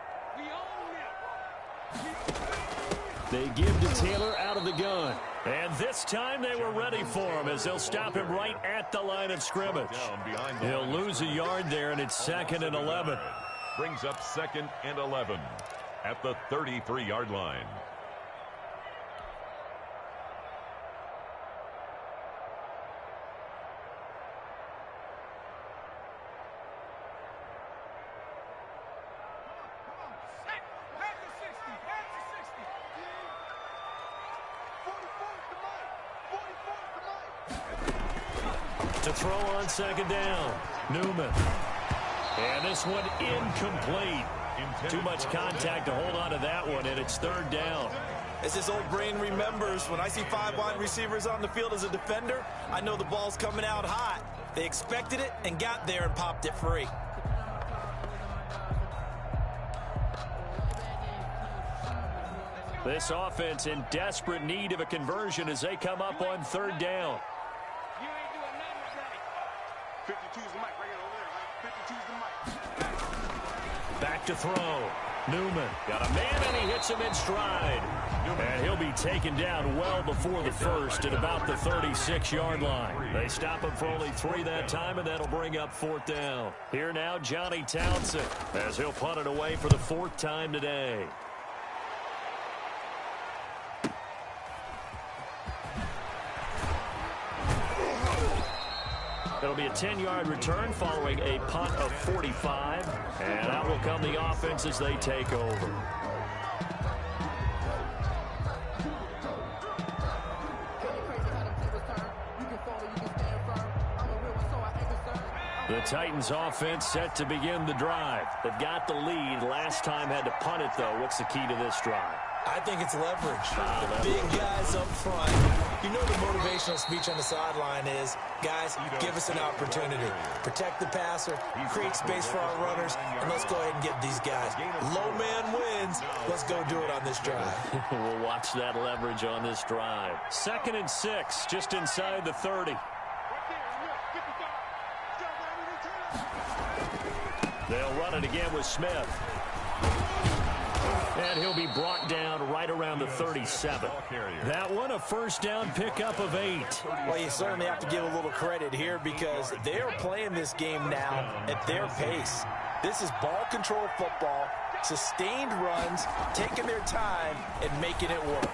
They give to Taylor out of the gun. And this time they were ready for him as they'll stop him right at the line of scrimmage. He'll lose a yard there, and it's 2nd and 11. Brings up 2nd and 11 at the 33-yard line. To throw on 2nd down, Newman. And this one incomplete. Too much contact to hold on to that one, and it's 3rd down. As his old brain remembers, when I see 5 wide receivers on the field as a defender, I know the ball's coming out hot. They expected it and got there and popped it free. This offense in desperate need of a conversion as they come up on 3rd down. 52's the mic right here over there, right? 52's the mic. Back to throw. Newman got a man, and he hits him in stride. And he'll be taken down well before the first at about the 36-yard line. They stop him for only 3 that time, and that'll bring up 4th down. Here now, Johnny Townsend, as he'll punt it away for the 4th time today. It'll be a 10-yard return following a punt of 45. And out will come the offense as they take over. The Titans offense set to begin the drive. They've got the lead. Last time had to punt it, though. What's the key to this drive? I think it's leverage. The big guys up front. You know the motivational speech on the sideline is, guys, give us an opportunity. Protect the passer, create space for our runners, and let's go ahead and get these guys. Low man wins. Let's go do it on this drive. We'll watch that leverage on this drive. 2nd and 6, just inside the 30. They'll run it again with Smith. And he'll be brought down right around the 37. That one, a first down pickup of 8. Well, you certainly have to give a little credit here because they're playing this game now at their pace. This is ball control football, sustained runs, taking their time and making it work.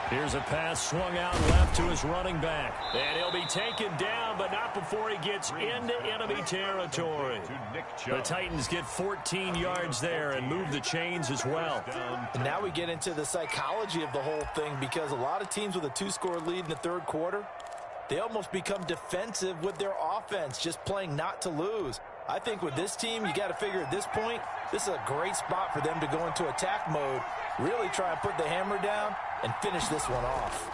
Here's a pass swung out left to his running back. And he'll be taken down, but not before he gets into enemy territory. The Titans get 14 yards there and move the chains as well. And now we get into the psychology of the whole thing because a lot of teams with a 2-score lead in the 3rd quarter, they almost become defensive with their offense, just playing not to lose. I think with this team, you got to figure at this point, this is a great spot for them to go into attack mode, really try and put the hammer down and finish this one off.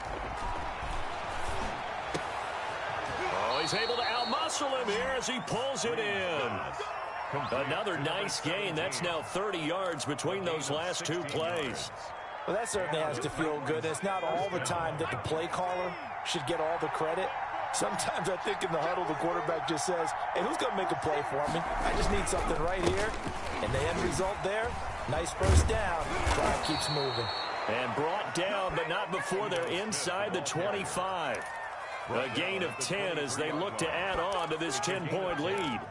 Oh, he's able to outmuscle him here as he pulls it in. Another nice gain. That's now 30 yards between those last 2 plays. Well, that certainly has to feel good. It's not all the time that the play caller should get all the credit. Sometimes I think in the huddle, the quarterback just says, hey, who's going to make a play for me? I just need something right here. And the end result there, nice first down. Drive keeps moving. And brought down, but not before they're inside the 25. A gain of 10 as they look to add on to this 10-point lead.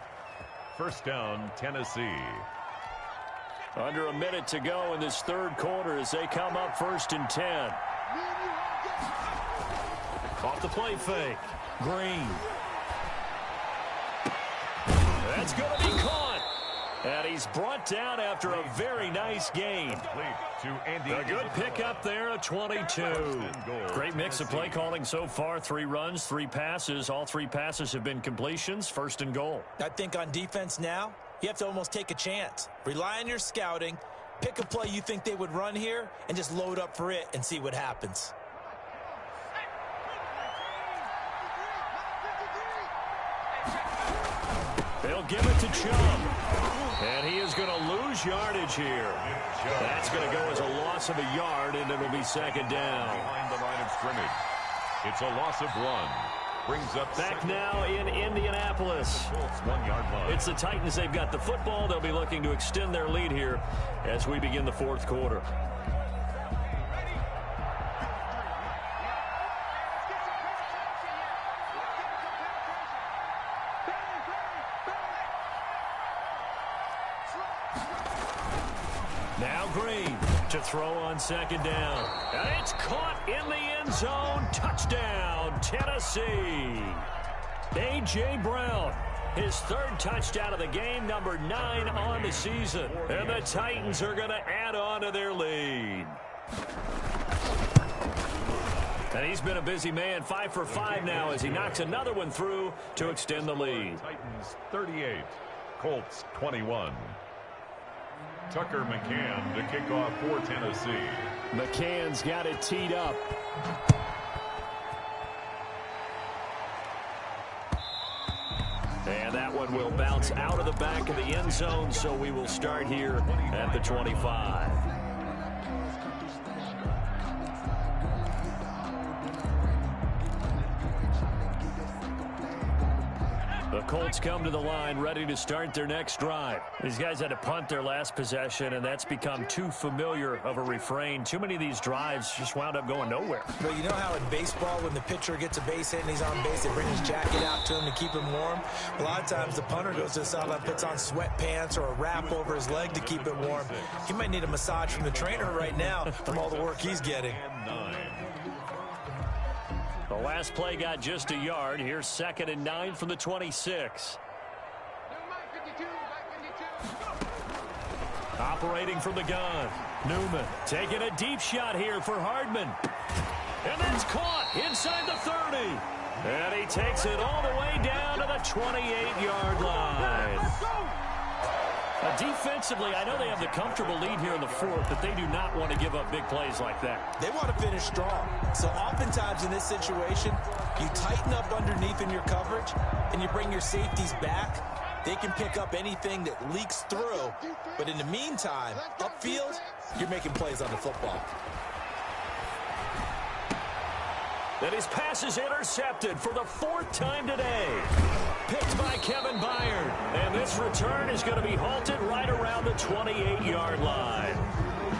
First down, Tennessee. Under a minute to go in this third quarter as they come up 1st and 10. Off the play fake. Green. That's going to be caught. And he's brought down after a very nice gain. A good pickup there, a 22. Great mix of play calling so far. 3 runs, 3 passes. All 3 passes have been completions. 1st and goal. I think on defense now, you have to almost take a chance. Rely on your scouting. Pick a play you think they would run here and just load up for it and see what happens. They'll give it to Chubb. And he is going to lose yardage here. That's going to go as a loss of a yard, and it'll be 2nd down. Behind the line of scrimmage. It's a loss of 1. Brings up back now in Indianapolis. 1-yard line. It's the Titans. They've got the football. They'll be looking to extend their lead here as we begin the 4th quarter. Now Green to throw on 2nd down. And it's caught in the end zone. Touchdown, Tennessee. A.J. Brown, his 3rd touchdown of the game, number 9 on the season. And the Titans are going to add on to their lead. And he's been a busy man, 5 for 5 now as he knocks another one through to extend the lead. Titans 38, Colts 21. Tucker McCann to kick off for Tennessee. McCann's got it teed up. And that one will bounce out of the back of the end zone, so we will start here at the 25. The Colts come to the line ready to start their next drive. These guys had to punt their last possession, and that's become too familiar of a refrain. Too many of these drives just wound up going nowhere. Well, you know how in baseball, when the pitcher gets a base hit and he's on base, they bring his jacket out to him to keep him warm? A lot of times the punter goes to the sideline, puts on sweatpants or a wrap over his leg to keep it warm. He might need a massage from the trainer right now from all the work he's getting. The last play got just a yard. Here's 2nd and 9 from the 26. Operating from the gun. Newman taking a deep shot here for Hardman. And that's caught inside the 30. And he takes it all the way down to the 28-yard line. Defensively, I know they have the comfortable lead here in the 4th, but they do not want to give up big plays like that. They want to finish strong. So oftentimes in this situation, you tighten up underneath in your coverage, and you bring your safeties back. They can pick up anything that leaks through. But in the meantime, upfield, you're making plays on the football. Then his pass is intercepted for the 4th time today. Picked by Kevin Byard. And this return is going to be halted right around the 28-yard line.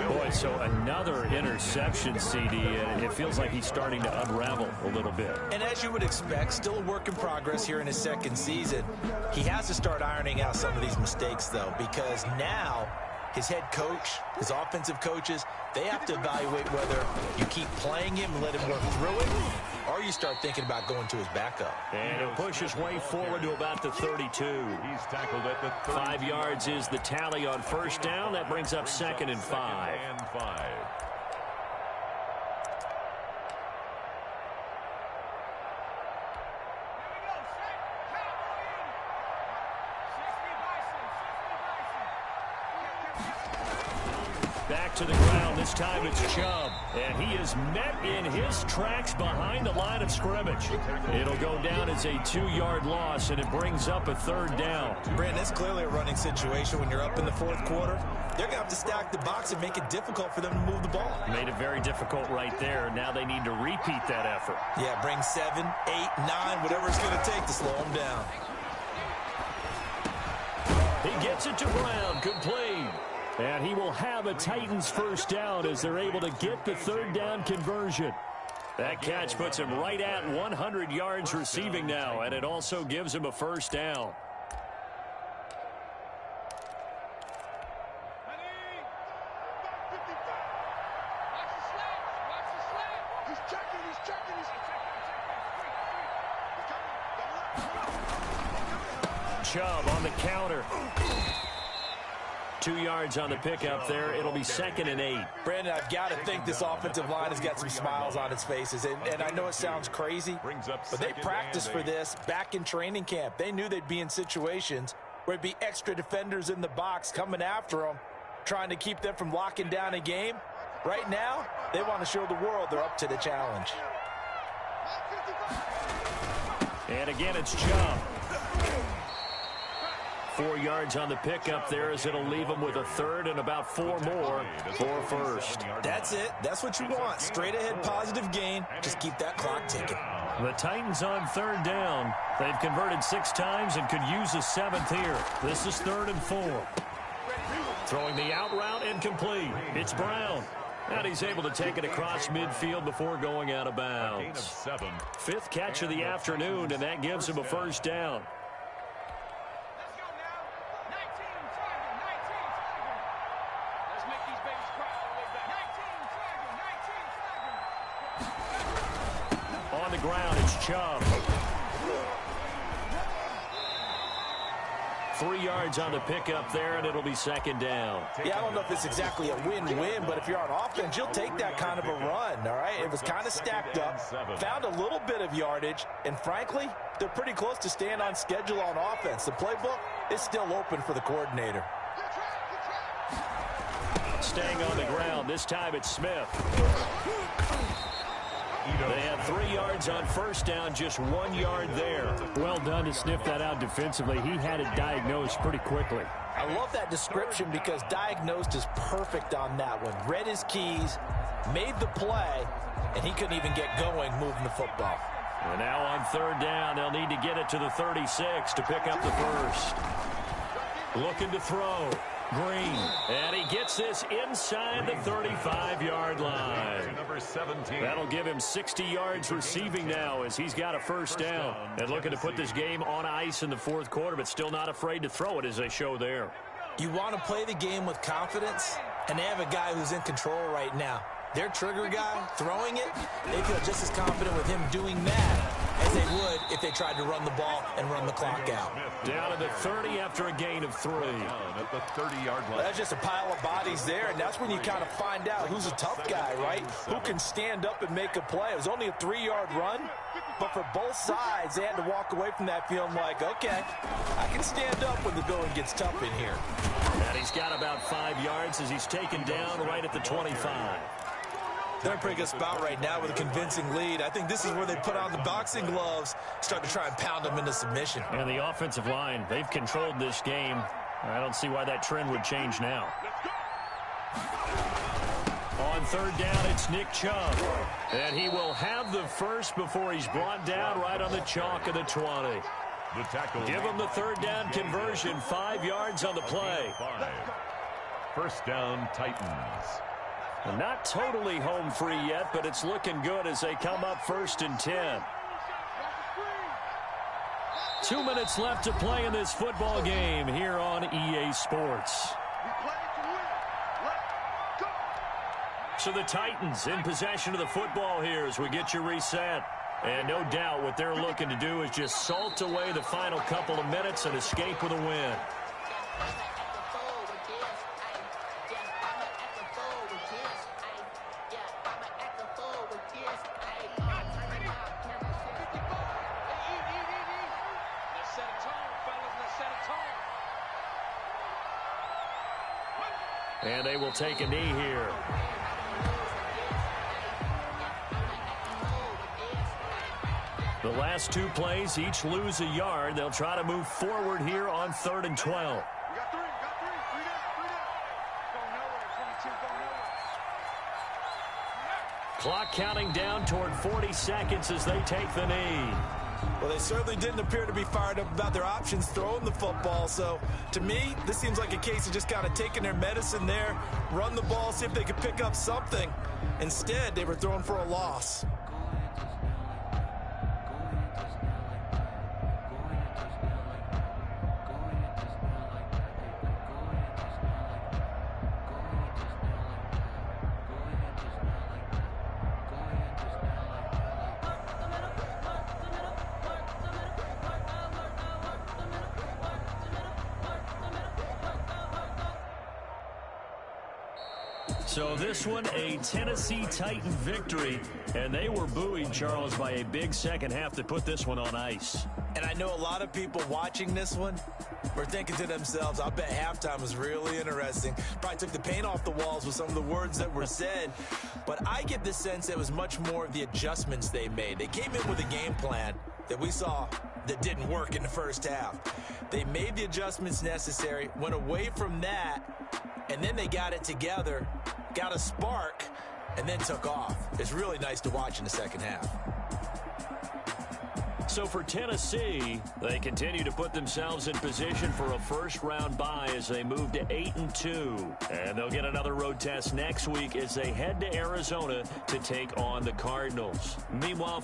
Boy, so another interception, CD, and it feels like he's starting to unravel a little bit. And as you would expect, still a work in progress here in his 2nd season. He has to start ironing out some of these mistakes, though, because now his head coach, his offensive coaches, they have to evaluate whether you keep playing him and let him work through it, or you start thinking about going to his backup. And he'll push his way forward to about the 32. He's tackled at the 30. 5 yards is the tally on 1st down. That brings up 2nd and 5. Back to the ground. This time it's Chubb. And he is met in his tracks behind the line of scrimmage. It'll go down as a 2-yard loss, and it brings up a 3rd down. Brandon, it's clearly a running situation when you're up in the 4th quarter. They're going to have to stack the box and make it difficult for them to move the ball. Made it very difficult right there. Now they need to repeat that effort. Yeah, bring 7, 8, 9, whatever it's going to take to slow them down. He gets it to Brown. Complete. And he will have a Titans first down as they're able to get the third down conversion. That catch puts him right at 100 yards receiving now, and it also gives him a first down. Chubb on the counter. 2 yards on the pickup there. It'll be 2nd and 8. Brandon, I've got to think this offensive line has got some smiles on its faces. And I know it sounds crazy, but they practiced for this back in training camp. They knew they'd be in situations where there'd be extra defenders in the box coming after them, trying to keep them from locking down a game. Right now, they want to show the world they're up to the challenge. And again, it's Chubb. 4 yards on the pickup there as it'll leave them with a third and about 4 more for first. That's it. That's what you want. Straight ahead positive gain. Just keep that clock ticking. The Titans on third down. They've converted 6 times and could use a 7th here. This is 3rd and 4. Throwing the out route incomplete. It's Brown. And he's able to take it across midfield before going out of bounds. 5th catch of the afternoon, and that gives him a first down. On the ground, it's Chubb. 3 yards on the pickup there, and it'll be 2nd down. Yeah, I don't know if it's exactly a win-win, but if you're on offense, you'll take that kind of a run, all right? It was kind of stacked up, found a little bit of yardage, and frankly, they're pretty close to staying on schedule on offense. The playbook is still open for the coordinator. Staying on the ground, this time it's Smith. They had 3 yards on first down, just 1 yard there. Well done to sniff that out defensively. He had it diagnosed pretty quickly. I love that description because diagnosed is perfect on that one. Read his keys, made the play, and he couldn't even get going moving the football. And now on third down, they'll need to get it to the 36 to pick up the first. Looking to throw. Green, and he gets this inside the 35-yard line. Number 17. That'll give him 60 yards receiving now as he's got a first down. And looking to put this game on ice in the 4th quarter, but still not afraid to throw it as they show there. You want to play the game with confidence, and they have a guy who's in control right now. Their trigger guy throwing it, they feel just as confident with him doing that as they would if they tried to run the ball and run the clock out. Down to the 30 after a gain of 3. At the 30-yard line. That's just a pile of bodies there, and that's when you kind of find out who's a tough guy, right? Who can stand up and make a play. It was only a 3-yard run, but for both sides, they had to walk away from that feeling like, okay, I can stand up when the going gets tough in here. And he's got about 5 yards as he's taken down right at the 25. They're in a pretty good spot right now with a convincing lead. I think this is where they put on the boxing gloves, start to try and pound them into submission. And the offensive line, they've controlled this game. I don't see why that trend would change now. On third down, it's Nick Chubb. And he will have the first before he's brought down right on the chalk of the 20. The tackle. Give him the third down conversion, 5 yards on the play. First down, Titans. Not totally home free yet, but it's looking good as they come up 1st and 10. 2 minutes left to play in this football game here on EA Sports. So the Titans in possession of the football here as we get you reset. And no doubt what they're looking to do is just salt away the final couple of minutes and escape with a win. And they will take a knee here. The last 2 plays each lose a yard. They'll try to move forward here on 3rd and 12. Clock counting down toward 40 seconds as they take the knee. Well, they certainly didn't appear to be fired up about their options throwing the football. So, to me, this seems like a case of just kind of taking their medicine there, run the ball, see if they could pick up something. Instead, they were throwing for a loss. So this one, a Tennessee Titan victory, and they were buoyed, Charles, by a big second half that put this one on ice. And I know a lot of people watching this one were thinking to themselves, I bet halftime was really interesting. Probably took the paint off the walls with some of the words that were said. But I get the sense it was much more of the adjustments they made. They came in with a game plan that we saw that didn't work in the first half. They made the adjustments necessary, went away from that, and then they got it together, got a spark, and then took off. It's really nice to watch in the second half. So for Tennessee, they continue to put themselves in position for a first-round bye as they move to 8-2. And they'll get another road test next week as they head to Arizona to take on the Cardinals. Meanwhile,